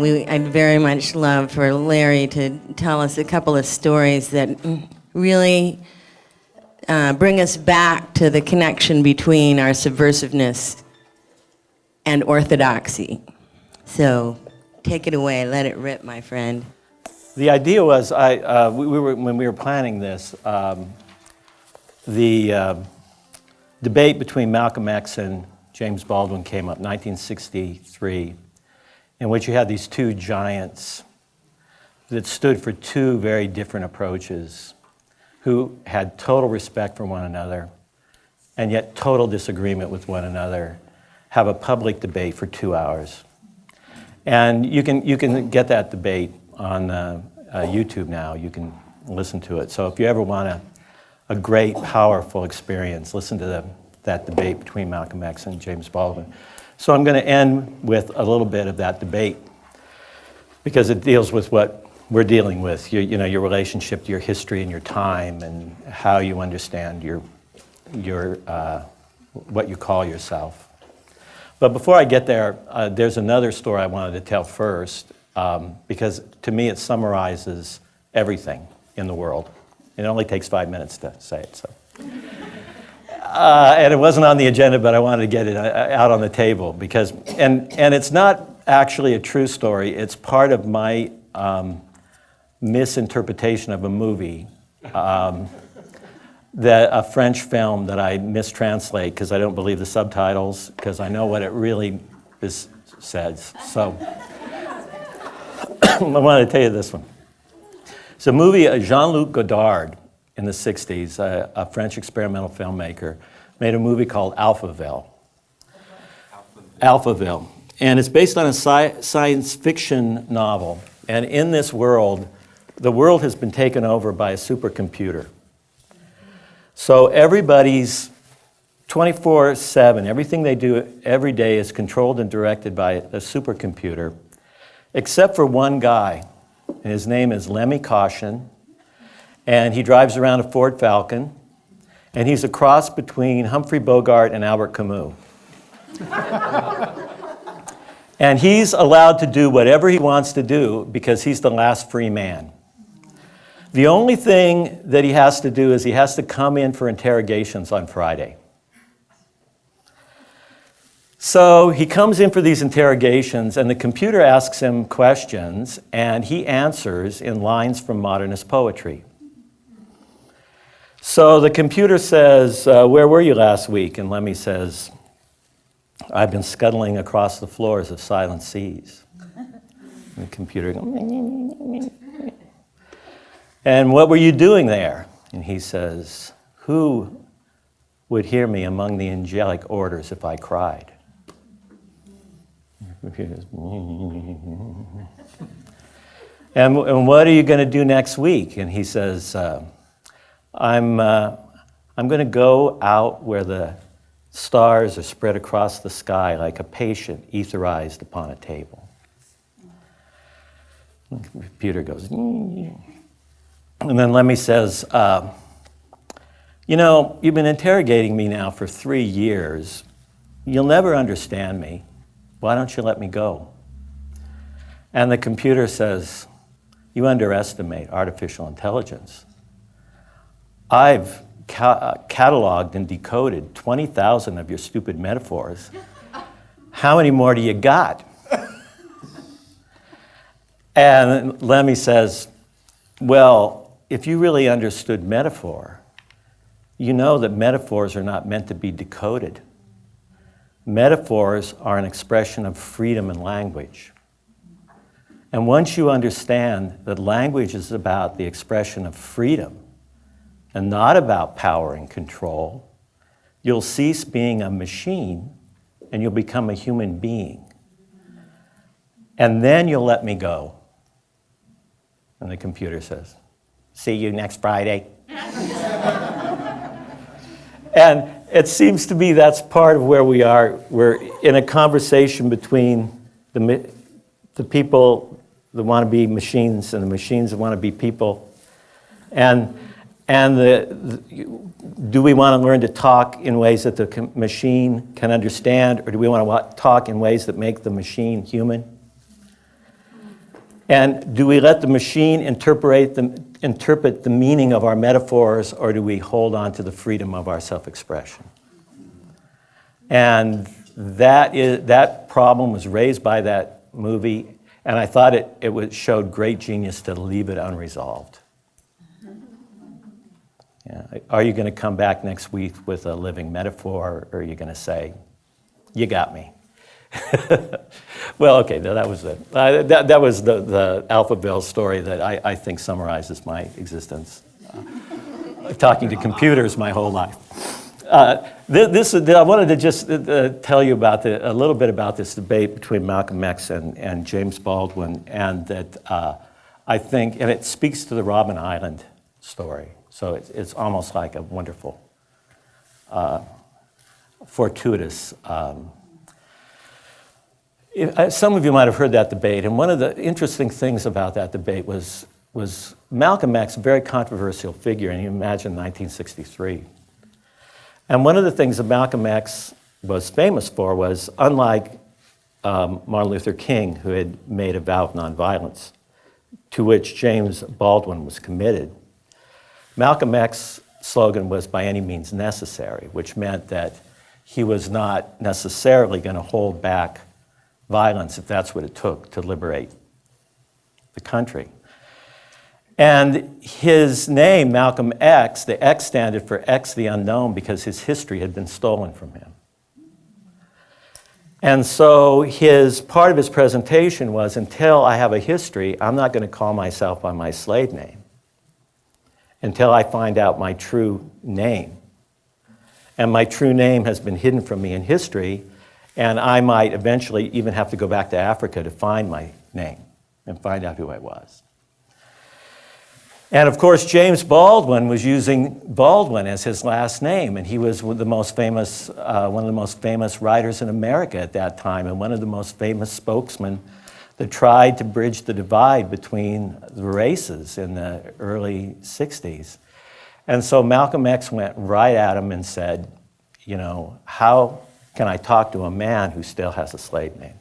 I'd very much love for Larry to tell us a couple of stories that really bring us back to the connection between our subversiveness and orthodoxy. So take it away, let it rip, my friend. The idea was, when we were planning this, the debate between Malcom X and James Baldwin came up, 1963, in which you had these two giants that stood for two very different approaches, who had total respect for one another, and yet total disagreement with one another, have a public debate for 2 hours. And you can get that debate on YouTube now. You can listen to it. So if you ever want a great, powerful experience, listen to that debate between Malcom X and James Baldwin. So I'm going to end with a little bit of that debate, because it deals with what we're dealing with, your relationship to your history and your time, and how you understand your what you call yourself. But before I get there, there's another story I wanted to tell first, because to me it summarizes everything in the world. It only takes 5 minutes to say it, so. And it wasn't on the agenda, but I wanted to get it out on the table, because, and it's not actually a true story. It's part of my misinterpretation of a movie, that a French film that I mistranslate because I don't believe the subtitles, because I know what it really says. So I wanted to tell you this one. It's a movie, Jean-Luc Godard in the 60s, a French experimental filmmaker, made a movie called Alphaville. Alphaville. And it's based on a science fiction novel. And in this world, the world has been taken over by a supercomputer. So everybody's 24/7, everything they do every day is controlled and directed by a supercomputer, except for one guy. And his name is Lemmy Caution, and he drives around a Ford Falcon, and he's a cross between Humphrey Bogart and Albert Camus. And he's allowed to do whatever he wants to do because he's the last free man. The only thing that he has to do is he has to come in for interrogations on Friday. So he comes in for these interrogations, and the computer asks him questions, and he answers in lines from modernist poetry. So the computer says, where were you last week? And Lemmy says, I've been scuttling across the floors of silent seas. And the computer goes, and what were you doing there? And he says, who would hear me among the angelic orders if I cried? And what are you going to do next week? And he says, I'm going to go out where the stars are spread across the sky like a patient etherized upon a table. And the computer goes, and then Lemmy says, you've been interrogating me now for 3 years. You'll never understand me. Why don't you let me go? And the computer says, you underestimate artificial intelligence. I've cataloged and decoded 20,000 of your stupid metaphors. How many more do you got? And Lemmy says, well, if you really understood metaphor, you know that metaphors are not meant to be decoded. Metaphors are an expression of freedom in language. And once you understand that language is about the expression of freedom and not about power and control, you'll cease being a machine and you'll become a human being. And then you'll let me go. And the computer says, see you next Friday. And it seems to me that's part of where we are. We're in a conversation between the people that want to be machines and the machines that want to be people. And do we want to learn to talk in ways that the machine can understand, or do we want to talk in ways that make the machine human? And do we let the machine interpret the meaning of our metaphors, or do we hold on to the freedom of our self-expression? And that problem was raised by that movie, and I thought showed great genius to leave it unresolved. Yeah. Are you going to come back next week with a living metaphor, or are you going to say, you got me? Well, okay, that was it. That was the Alphaville story that I think summarizes my existence. Talking to computers my whole life. I wanted to just tell you about a little bit about this debate between Malcolm X and James Baldwin, and that I think, and it speaks to the Robben Island story. So it's almost like a wonderful, fortuitous. Some of you might have heard that debate, and one of the interesting things about that debate was Malcolm X, a very controversial figure, and you imagine 1963. And one of the things that Malcolm X was famous for was, unlike Martin Luther King, who had made a vow of nonviolence, to which James Baldwin was committed, Malcolm X's slogan was by any means necessary, which meant that he was not necessarily going to hold back violence if that's what it took to liberate the country. And his name, Malcolm X, the X standard for X the unknown, because his history had been stolen from him. And so part of his presentation was, until I have a history, I'm not going to call myself by my slave name until I find out my true name. And my true name has been hidden from me in history, and I might eventually even have to go back to Africa to find my name and find out who I was. And of course, James Baldwin was using Baldwin as his last name, and he was one of the most famous writers in America at that time, and one of the most famous spokesmen that tried to bridge the divide between the races in the early 60s. And so Malcolm X went right at him and said, you know, how can I talk to a man who still has a slave name?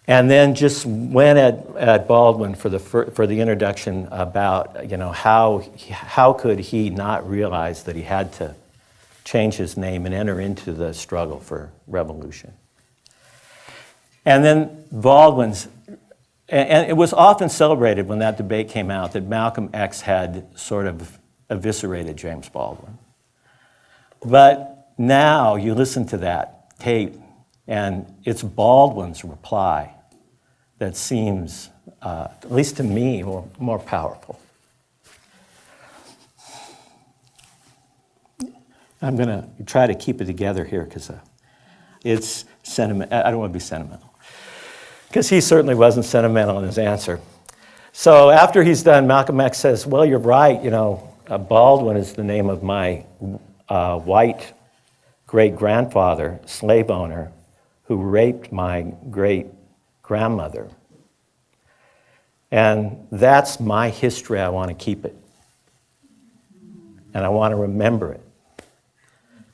And then just went at Baldwin for the introduction about, you know, how could he not realize that he had to change his name and enter into the struggle for revolution. And then Baldwin's, and it was often celebrated when that debate came out that Malcolm X had sort of eviscerated James Baldwin. But now you listen to that tape, and it's Baldwin's reply that seems, at least to me, more powerful. I'm going to try to keep it together here because it's sentiment. I don't want to be sentimental, because he certainly wasn't sentimental in his answer. So after he's done, Malcolm X says, well, you're right, you know, Baldwin is the name of my white great-grandfather, slave owner, who raped my great-grandmother. And that's my history. I want to keep it. And I want to remember it.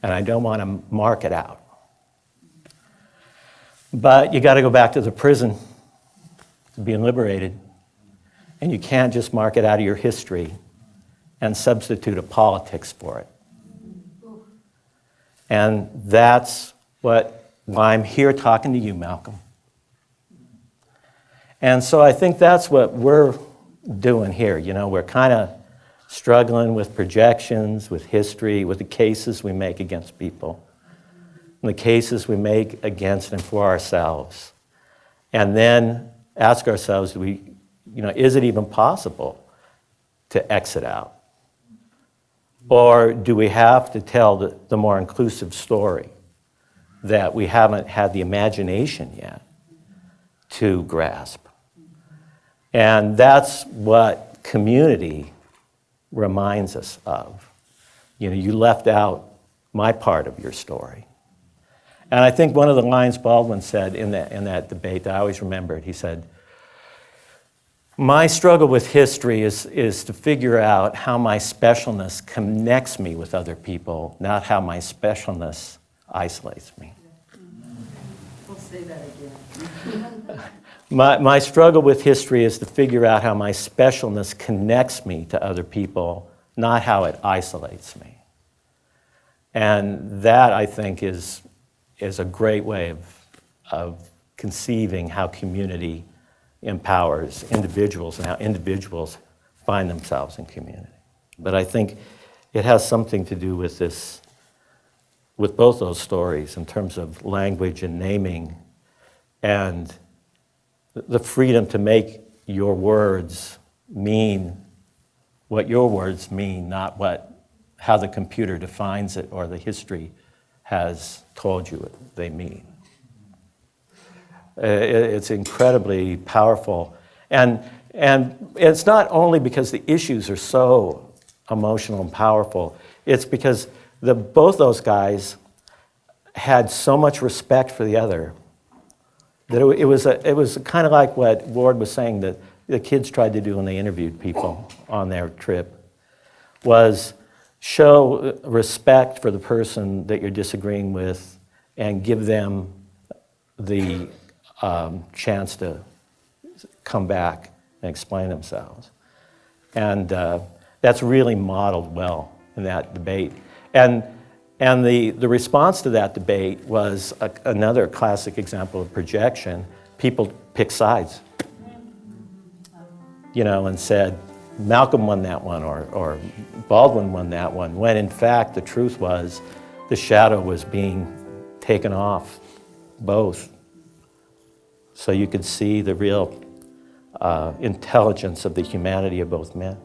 And I don't want to mark it out. But you got to go back to the prison to be liberated. And you can't just mark it out of your history and substitute a politics for it. And that's why I'm here talking to you, Malcolm. And so I think that's what we're doing here. You know, we're kind of struggling with projections, with history, with the cases we make against people, and the cases we make against and for ourselves. And then ask ourselves, is it even possible to exit out? Or do we have to tell the more inclusive story that we haven't had the imagination yet to grasp? And that's what community reminds us of. You know, you left out my part of your story. And I think one of the lines Baldwin said in that debate that I always remembered, he said, my struggle with history is to figure out how my specialness connects me with other people, not how my specialness isolates me. We'll say that again. My struggle with history is to figure out how my specialness connects me to other people, not how it isolates me. And that, I think, is a great way of conceiving how community empowers individuals and how individuals find themselves in community. But I think it has something to do with this, with both those stories in terms of language and naming and the freedom to make your words mean what your words mean, not how the computer defines it or the history has told you they mean. It's incredibly powerful. And it's not only because the issues are so emotional and powerful, it's because both those guys had so much respect for the other that it was kind of like what Ward was saying that the kids tried to do when they interviewed people on their trip, was show respect for the person that you're disagreeing with and give them the chance to come back and explain themselves. And that's really modeled well in that debate. And the response to that debate was another classic example of projection. People pick sides, and said, Malcolm won that one, or Baldwin won that one, when in fact the truth was the shadow was being taken off both. So you could see the real intelligence of the humanity of both men.